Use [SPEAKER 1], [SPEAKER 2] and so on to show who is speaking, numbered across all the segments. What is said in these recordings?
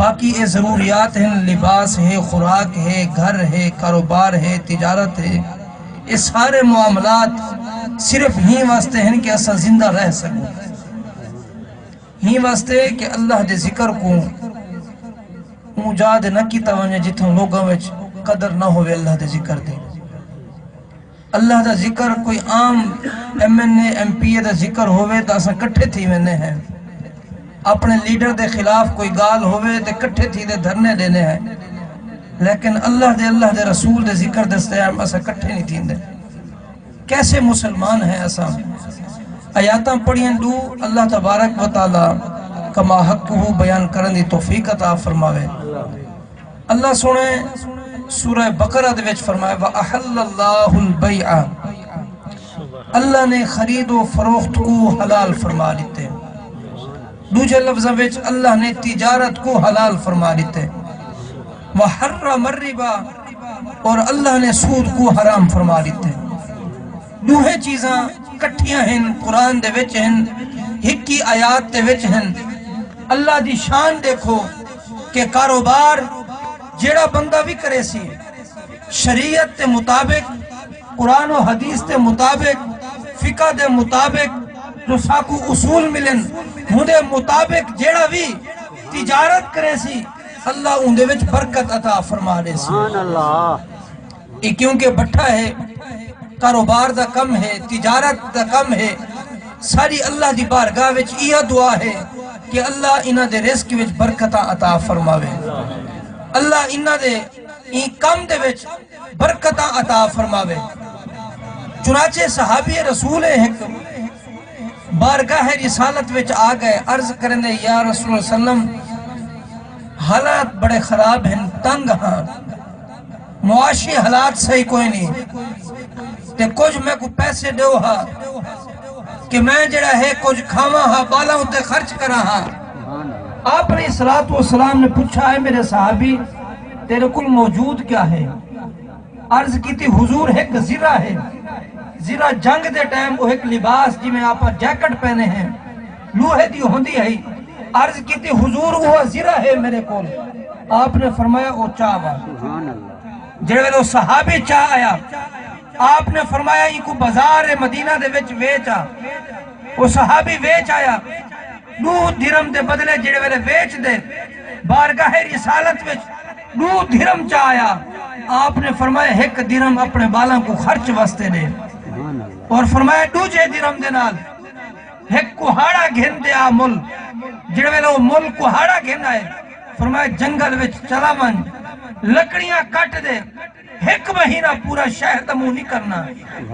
[SPEAKER 1] باقی یہ ضروریات ہیں، لباس ہے، خوراک ہے، گھر ہے، کاروبار ہے، تجارت ہے، یہ سارے معاملات صرف ہی واسطے ہیں کہ اسا زندہ رہ سکوں، ہی واسطے کہ اللہ دے ذکر کو جاد نہ کیتا ونجے جتوں لوگوں وچ قدر نہ ہوئے اللہ دے ذکر دی۔ اللہ دا ذکر کوئی عام M N A M P A دا ذکر ہوئے تو اسا کٹھے تھی وینے ہیں، اپنے لیڈر دے خلاف کوئی گال ہوئے تو کٹھے تھی دے دھرنے دینے ہیں، لیکن اللہ دے رسول دے ذکر دستیام اسا کٹھے نہیں تھی دے۔ کیسے مسلمان ہیں اسا؟ آیاتاں پڑھیں دو اللہ تبارک و تعالی کما حقہ بیان کرن دی توفیق عطا فرماوے۔ اللہ سنے سورہ بقرہ دے وچ فرمائے وَأَحَلَّ اللَّهُ الْبَيْعَ، اللہ نے خرید و فروخت کو حلال فرما لیتے، دوجہ لفظہ وچ اللہ نے تجارت کو حلال فرما لیتے، وَحَرَّمَ الرِّبَا، اور اللہ نے سود کو حرام فرما لیتے۔ دوہے چیزاں کٹھیاں ہیں، قرآن دے وچ ہیں، ہکی آیات دے وچ ہیں۔ اللہ دی شان دیکھو کہ کاروبار جیڑا بندہ بھی کرے سی شریعت دے مطابق، قرآن و حدیث دے مطابق، فقہ دے مطابق جو ساکو اصول ملن مدے مطابق جیڑا بھی تجارت کرے سی اللہ ان دے وچ برکت عطا فرما دے سی۔ یہ کیونکہ بٹھا ہے، کاروبار دا کم ہے، تجارت دا کم ہے، ساری اللہ دی بارگاہ وچ یہ دعا ہے کہ اللہ انہ دے رزق وچ برکتہ عطا فرماوے، اللہ انہ دے این کم دے وچ برکتہ عطا فرماوے۔ چنانچہ صحابی رسول ایک بارگاہ رسالت وچ آ گئے، عرض کرنے یا رسول اللہ صلی اللہ علیہ وسلم حالات بڑے خراب ہیں، تنگ ہاں، معاشی حالات صحیح کوئی نہیں، تے کچھ میں کو پیسے دیو ہاں کہ میں جڑا ہے کچھ کھاواں ہاں، بالا ہوتے خرچ کرا ہاں۔ آپ نے صلاۃ والسلام نے پوچھا ہے میرے صحابی تیرے کل موجود کیا ہے؟ عرض کی تھی حضور ایک زرہ ہے، زرہ جنگ دے ٹائم وہ ایک لباس جی میں آپ جیکٹ پہنے ہیں لوہے دی ہوندی ہے۔ عرض کی تھی حضور وہ زرہ ہے میرے کول، آپ نے فرمایا وہ چاہوا، جڑے وہ صحابی چاہ آیا، آپ نے فرمایا یہ کو بازار مدینہ دے وچ ویچا، وہ صحابی ویچ آیا، 2 درہم دے بدلے جڑے ویلے ویچ دے، بارگاہ رسالت وچ 2 درہم چاہ آیا، آپ نے فرمایا 1 درہم اپنے بالاں کو خرچ واسطے دے، اور فرمایا 2 درہم دے نال 1 کوہاڑا گھن دے آ مل، جڑے ویلے وہ مل کوہاڑا گھن آئے، فرمایا جنگل وچ چلا من، لکڑیاں کٹ دے، 1 مہینہ پورا شہر دا منہ نہیں کرنا،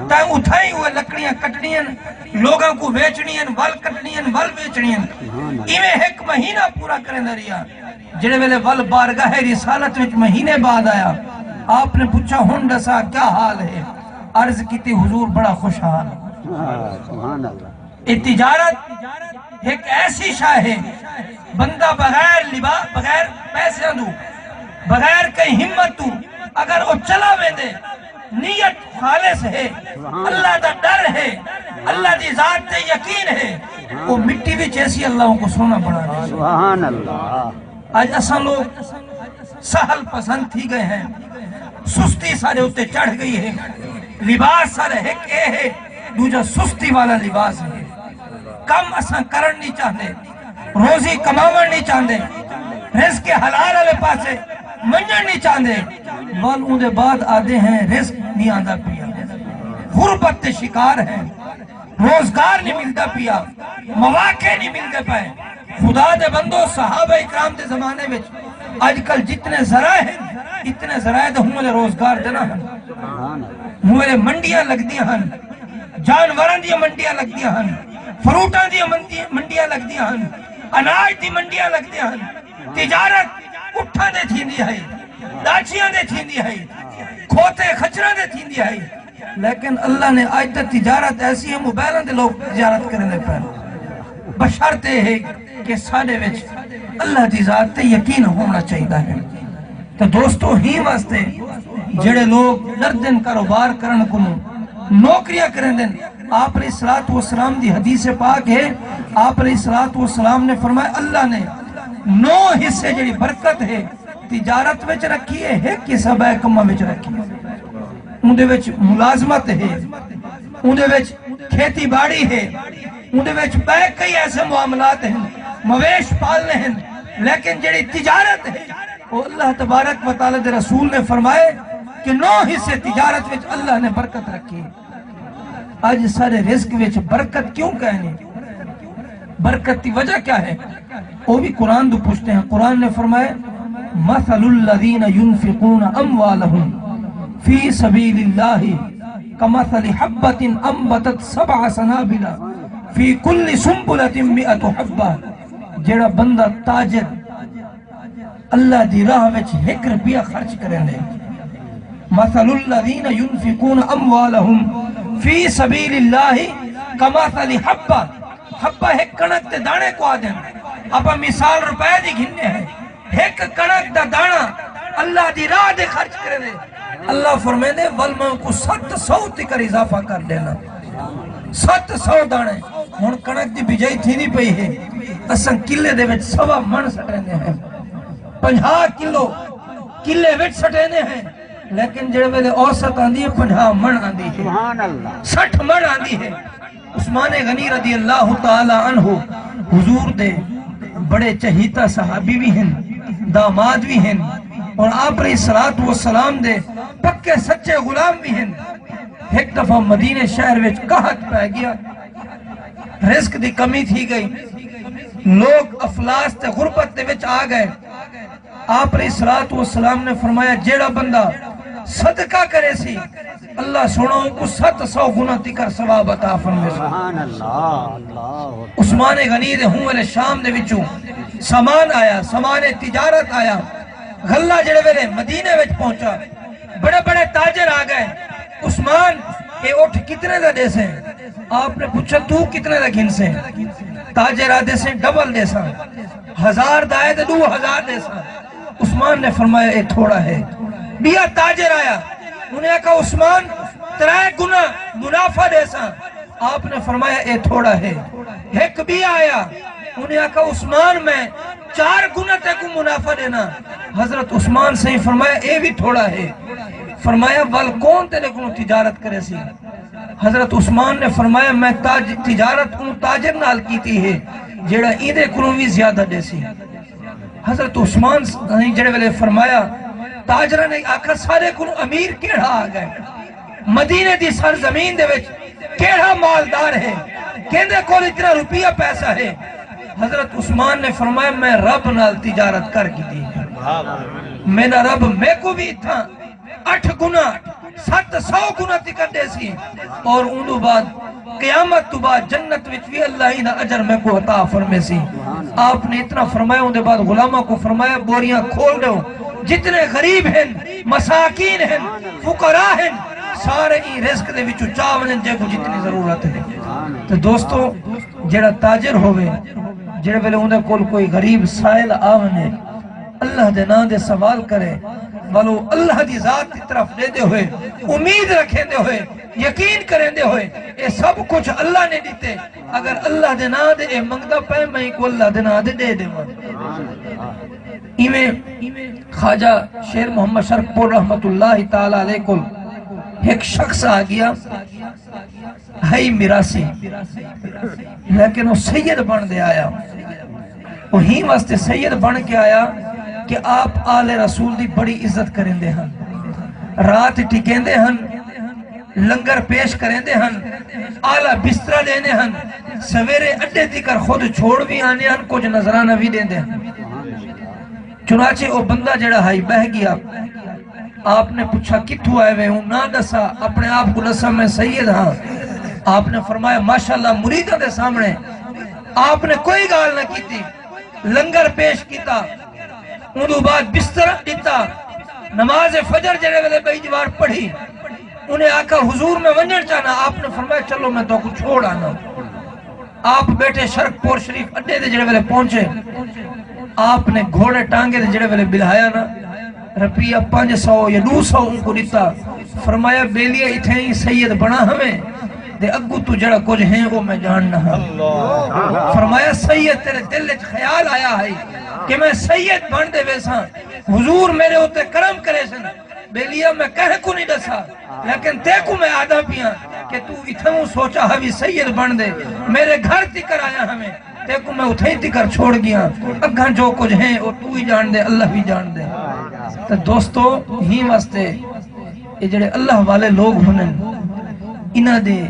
[SPEAKER 1] تاں اتھائی ہوئے لکڑیاں کٹنیاں، لوگاں کو بیچنیاں، ول کٹنیاں، ول بیچنیاں، ایویں 1 مہینہ پورا کریں دریا۔ جڑے ویلے ول بارگاہ رسالت وچ مہینے بعد آیا، آپ نے پوچھا ہن دسا کیا حال ہے؟ عرض کی تھی حضور بڑا خوشحال۔ یہ تجارت ایک ایسی شاہ ہے، بندہ بغیر لباس، بغیر پیسے دو، بغیر کئی ہمت دو، اگر وہ چلا ویندے، نیت خالص ہے، اللہ دا ڈر ہے، اللہ دی ذات تے یقین ہے، وہ مٹی بھی چیسی اللہ کو سونا بنا دے۔ سبحان اللہ۔ آج اساں لوگ سہل پسند تھی گئے ہیں، سستی سارے ہوتے چڑھ گئی ہے، لباس سارے ایک اے ہے، دوجہ سستی والا لباس ہے، کم اساں کرن نہیں چاہتے، روزی کماون نہیں چاہتے، رزق حلال والے پاسے منجن نہیں چاہتے، بل ان دے بعد آدھے ہیں رزق نہیں آدھا پیا، غربت تے شکار ہیں، روزگار نہیں ملتا پیا، مواقع نہیں ملتے پائے۔ خدا دے بندو صحابہ اکرام دے زمانے میں آج کل جتنے ذرائع ہیں اتنے ذرائع دے ہمیں روزگار دینا ہیں، ہمیں منڈیاں لگ دیا ہیں، جانوران دی منڈیاں لگ دیا ہیں، فروٹان دی منڈیاں لگ دیا ہیں، اناج دی منڈیاں لگ دیا ہیں، تجارت اٹھا دے تھی دی ہے، داچیاں دے تھی دی ہے، کھوتے خچرہ دے تھی دی ہے، لیکن اللہ نے آج تک تجارت ایسی ہے موبائلوں دے لوگ تجارت کرنے پر بشرتے ہے کہ ساڑے وچ اللہ دی ذات تے یقین ہونا چاہیے ہے۔ تو دوستو ہی واسطے جڑے لوگ دردن کاروبار کرن کو نوکریاں کرن دن، آپ علیہ الصلوۃ والسلام دی حدیث پاک ہے، آپ علیہ الصلوۃ والسلام نے فرمایا اللہ نے نو حصے جڑی برکت ہے تجارت وچ رکھی ہے، ایک حصہ بے کماں وچ رکھی ہے، اندے وچ ملازمت ہے، اندے وچ کھیتی باڑی ہے، اندے وچ بے کئی ایسے معاملات ہیں، مویش پالنے ہیں، لیکن جڑی تجارت ہے وہ اللہ تبارک و تعالی دے رسول نے فرمائے کہ 9 حصے تجارت وچ اللہ نے برکت رکھی ہے۔ آج سارے رزق وچ برکت کیوں کہنے؟ برکت کی وجہ کیا ہے؟ وہ بھی قرآن تو پوچھتے ہیں۔ قرآن نے فرمائے مثل الذین ينفقون اموالهم فی سبیل اللہ کمثل حبۃ انبتت 7 سنابل فی کل سنبلۃ 100 حبہ۔ جڑا بندہ تاجر اللہ دی راہ وچ 1 روپیہ خرچ کریں دے، مثل الذین ينفقون اموالهم فی سبیل اللہ کمثل حبہ، حبہ ایک کنک دے دانے کو آدھیں، اپا مثال روپے دی گھننے ہیں، ایک کنک دا دانا اللہ دی راہ دے خرچ کرے دے، اللہ فرمائے دے والمن کو 700 تکر اضافہ کر دینا، 700 دانے۔ ہون کنک دی بجائی تھی نہیں پئی ہے، اساں کلے دے وچ 1.25 من سٹینے ہیں، 50 کلو کلے وچ سٹینے ہیں، لیکن جڑے ویلے اوسط آندی ہے 50 من آندی ہے، سبحان اللہ 60 من آندی ہے۔ عثمان غنی رضی اللہ تعالی عنہ حضور دے بڑے چہیتا صحابی بھی ہیں، داماد بھی ہیں، اور آپ علیہ السلام دے پکے سچے غلام بھی ہیں۔ ایک دفعہ مدینہ شہر وچ قحط پہ گیا، رزق دی کمی تھی گئی، لوگ افلاس تے غربت دے وچ آ گئے۔ آپ علیہ السلام نے فرمایا جیڑا بندہ صدقہ کرے سی اللہ سنو کو 700 گنا تکر ثواب عطا فرمائے۔ سبحان اللہ۔ عثمان غنی دے ہوں والے شام دے وچوں سامان آیا، سامان تجارت آیا، غلہ جڑے ویلے مدینے وچ پہنچا، بڑے بڑے تاجر آ گئے۔ عثمان اے اٹھ کتنے دا دے سے؟ آپ نے پوچھا تو کتنے دا گھن سے؟ تاجر آدھے سے ڈبل دے سا، 1000 دائے دے 2000 دے سا۔ عثمان نے فرمایا اے تھوڑا ہے۔ بیا تاجر آیا، انہیں کہا عثمان 3 گنا منافع دے سا، آپ نے فرمایا اے تھوڑا ہے۔ ایک بھی آیا، انہیں کہا عثمان میں 4 گنا تے کو منافع دینا، حضرت عثمان سے ہی فرمایا اے بھی تھوڑا ہے۔ فرمایا ول کون تیرے کو تجارت کرے سی؟ حضرت عثمان نے فرمایا میں تجارت ان تاجر نال کیتی ہے جیڑا ایدے کنوں بھی زیادہ دے سی۔ حضرت عثمان جڑے ویلے فرمایا تاجرہ نے آکھا سارے کنوں امیر کیڑا آ گئے، مدینے دی سرزمین دے وچ کیڑا مالدار ہے، کہندے کول اتنا روپیہ پیسہ ہے۔ حضرت عثمان نے فرمایا میں رب نال تجارت کر کی دی، میرا رب میں کو بھی تھا 8 گنا 700 گنا تکر دے سی، اور انہوں بعد قیامت تو بعد جنت وچ بھی اللہ ہی نہ اجر میں کو عطا فرمے سی۔ آپ نے اتنا فرمایا، ان دے بعد غلامہ کو فرمایا بوریاں کھول دو، جتنے غریب ہیں، مساکین ہیں، فقراء ہیں، سارے ہی رزق دے وچوں چاولیں جے کو جتنی ضرورت ہے۔ تو دوستو جڑا تاجر ہوئے، جڑے ویلے ان دے کول کوئی غریب سائل آونے، اللہ دے نام دے سوال کرے، ولو اللہ دی ذات کی طرف دے دے ہوئے، امید رکھیں دے ہوئے، یقین کریں دے ہوئے، اے سب کچھ اللہ نے دیتے، اگر اللہ دے نام دے اے منگدہ پہ میں کو اللہ دے نام دے دے مان۔ خواجہ شیر محمد شرف پور رحمت اللہ تعالیٰ علیہ کو ایک شخص آ گیا ہے میراسی، لیکن وہ سید بن دے آیا، وہ ہی واسطے سید بن کے آیا کہ آپ آل رسول دی بڑی عزت کریں دے ہن، رات ٹکیں دے ہن، لنگر پیش کریں دے ہن، آلہ بسترہ لینے ہن، سویرے اڈے تکر خود چھوڑ بھی آنے ہن، کچھ نظرانہ بھی دیں دے ہن۔ چنانچہ وہ بندہ جڑا ہائی بہ گیا، آپ نے پوچھا کتھو آئے ہوئے ہوں؟ نہ دسا، اپنے آپ کو دسا میں سید ہاں۔ آپ نے فرمایا ماشاءاللہ مریدہ دے سامنے آپ نے کوئی گال نہ کی تھی، لنگر پیش کیتا، انہوں بعد بستر دیتا، نماز فجر جڑے ویلے بھائی جوار پڑھی، انہیں آقا حضور میں ونجر چاہنا، آپ نے فرمایا چلو میں تو کو چھوڑ آنا۔ آپ بیٹے شرک پور شریف اڈے دے جڑے ویلے پہنچے، آپ نے گھوڑے ٹانگے دے جڑے ویلے بلہایا نا، رپیہ 500 یا 200 ان کو دیتا، فرمایا بیلیے اتھیں ہی سید بنا ہمیں، دے اگو تو جڑا کچھ ہیں وہ میں جاننا ہوں. فرمایا سید تیرے دل وچ خیال آیا ہے کہ میں سید بن دے ویسا حضور میرے ہوتے کرم کرے سن بیلیا میں کہہ کو نہیں دسا لیکن تے کو میں آدھا پیاں کہ تو اتھوں سوچا ہوئی سید بن دے میرے گھر تکر آیا ہمیں تے کو میں اتھیں تکر چھوڑ گیا اگھاں جو کچھ ہیں وہ تو ہی جان دے اللہ بھی جان دے. تو دوستو ہی واسطے یہ جڑے اللہ والے لوگ ہونے انہ دے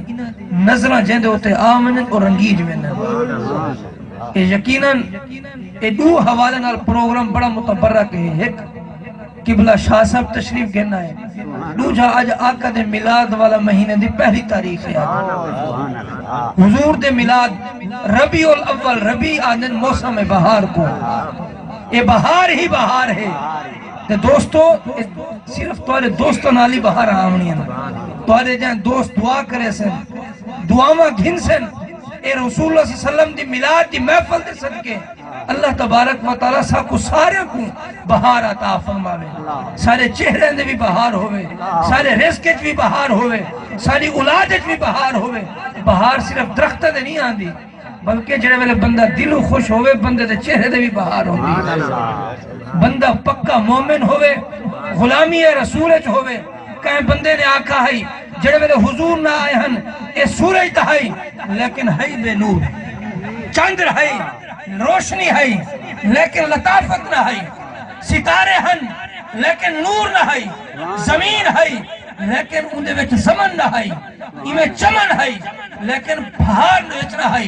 [SPEAKER 1] نظرہ جہندے ہوتے آمنن اور رنگیج میں نے یقیناً یہ دو حوالے نال پروگرام بڑا متبرک ہے. ایک قبلہ شاہ صاحب تشریف گھنا ہے دوجا آج آقا دے میلاد والا مہینے دی پہلی تاریخ ہے حضور دے میلاد ربیع الاول ربیع آدن موسم بہار کو یہ بہار ہی بہار ہے. تے دوستو صرف توارے دوستوں نالی بہار آمنی ہیں توارے جہاں دوست دعا کرے سن دعاواں گھن سن اے رسول اللہ صلی اللہ علیہ وسلم دی میلاد دی محفل دے صدقے اللہ تبارک و تعالیٰ سا کو سارے کو بہار عطا فرماوے سارے چہرے دے بھی بہار ہوئے سارے رزق وچ بھی بہار ہوئے ساری اولاد وچ بھی بہار ہوئے. بہار صرف درخت دے نہیں آندی بلکہ جڑے ویلے بندہ دلو خوش ہوئے بندے دے چہرے دے بھی بہار ہوئے بندہ پکا مومن ہوئے غلامی رسول وچ ہوئے. کہیں بندے نے آکھا ہے جڑے ویلے حضور نہ آئے ہن اے سورج تا ہے لیکن ہے بے نور چاندر ہے روشنی ہے لیکن لطافت نہ ہے ستارے ہن لیکن نور نہ ہے زمین ہے لیکن اندے وچ زمن نہ ہے ایمیں چمن ہے لیکن بہار وچ نہ ہے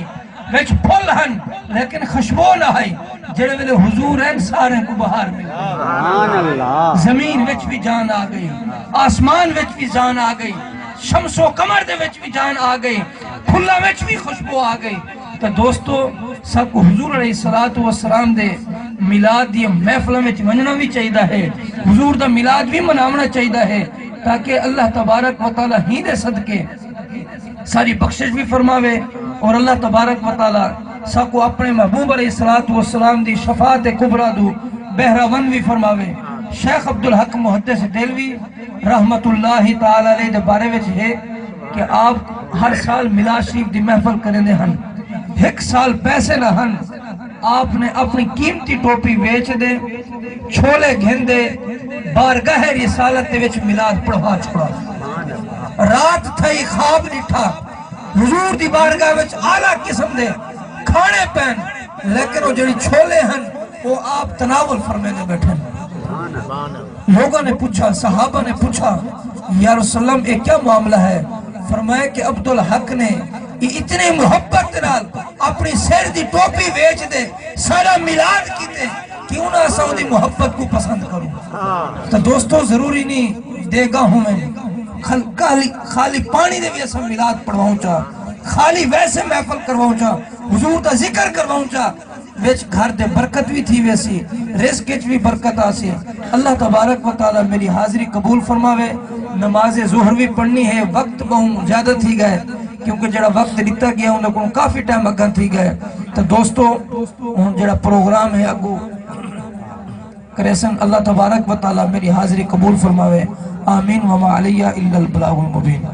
[SPEAKER 1] وچ پھل ہن لیکن خوشبو نہ ہے. جڑے ویلے حضور ہیں سارے کو بہار مل زمین وچ بھی جان آ گئی آسمان وچ بھی جان آ گئی شمس و قمر دے وچ بھی جان آ گئی پھلا وچ بھی خوشبو آ گئی. تو دوستو سب کو حضور علیہ السلام دے میلاد دی محفل میں ونجنا بھی چاہیدہ ہے حضور دا میلاد بھی مناونا چاہیدہ ہے تاکہ اللہ تبارک و تعالیٰ ہی دے صدقے ساری بخشش بھی فرماوے اور اللہ تبارک و تعالیٰ سب کو اپنے محبوب علیہ السلام دی شفاعت کبریٰ دو بہراون بھی فرماوے. شیخ عبدالحق محدث دہلوی رحمت اللہ تعالیٰ علیہ دے بارے وچ ہے کہ آپ ہر سال میلاد شریف دی محفل کریں دے ہن ایک سال پیسے نہ ہن آپ نے اپنی قیمتی ٹوپی ویچ دے چھولے گھن دے بارگاہ رسالت دے وچ میلاد پڑھوا چھوڑا رات تھئی خواب ڈٹھا حضور دی بارگاہ وچ اعلیٰ قسم دے کھانے پہن لیکن وہ جڑی چھولے ہن وہ آپ تناول فرمے دے بیٹھے. لوگوں نے پوچھا صحابہ نے پوچھا یا رسول اللہ یہ کیا معاملہ ہے؟ فرمایا کہ عبدالحق نے اتنے محبت نال اپنی سر دی ٹوپی ویچ دے سارا میلاد کیتے کیوں نہ اساں دی محبت کو پسند کروں. تو دوستو ضروری نہیں دے گا ہوں میں خالی پانی دے بھی اساں میلاد پڑھواؤں چاہ خالی ویسے محفل کرواؤں چاہ حضور دا ذکر کرواؤں چاہ ویچ گھر دے برکت بھی تھی ویسی رزق وچ بھی برکت آسی. اللہ تبارک و تعالی میری حاضری قبول فرماوے. نماز ظہر بھی پڑھنی ہے وقت بہوں زیادہ تھی گئے کیونکہ جڑا وقت دیتا گیا انہوں نے کافی ٹائم اگاں تھی گئے. تو دوستو جڑا پروگرام ہے اگو کریسن اللہ تبارک و تعالی میری حاضری قبول فرماوے. آمین وما علیہ الا البلاغ المبین.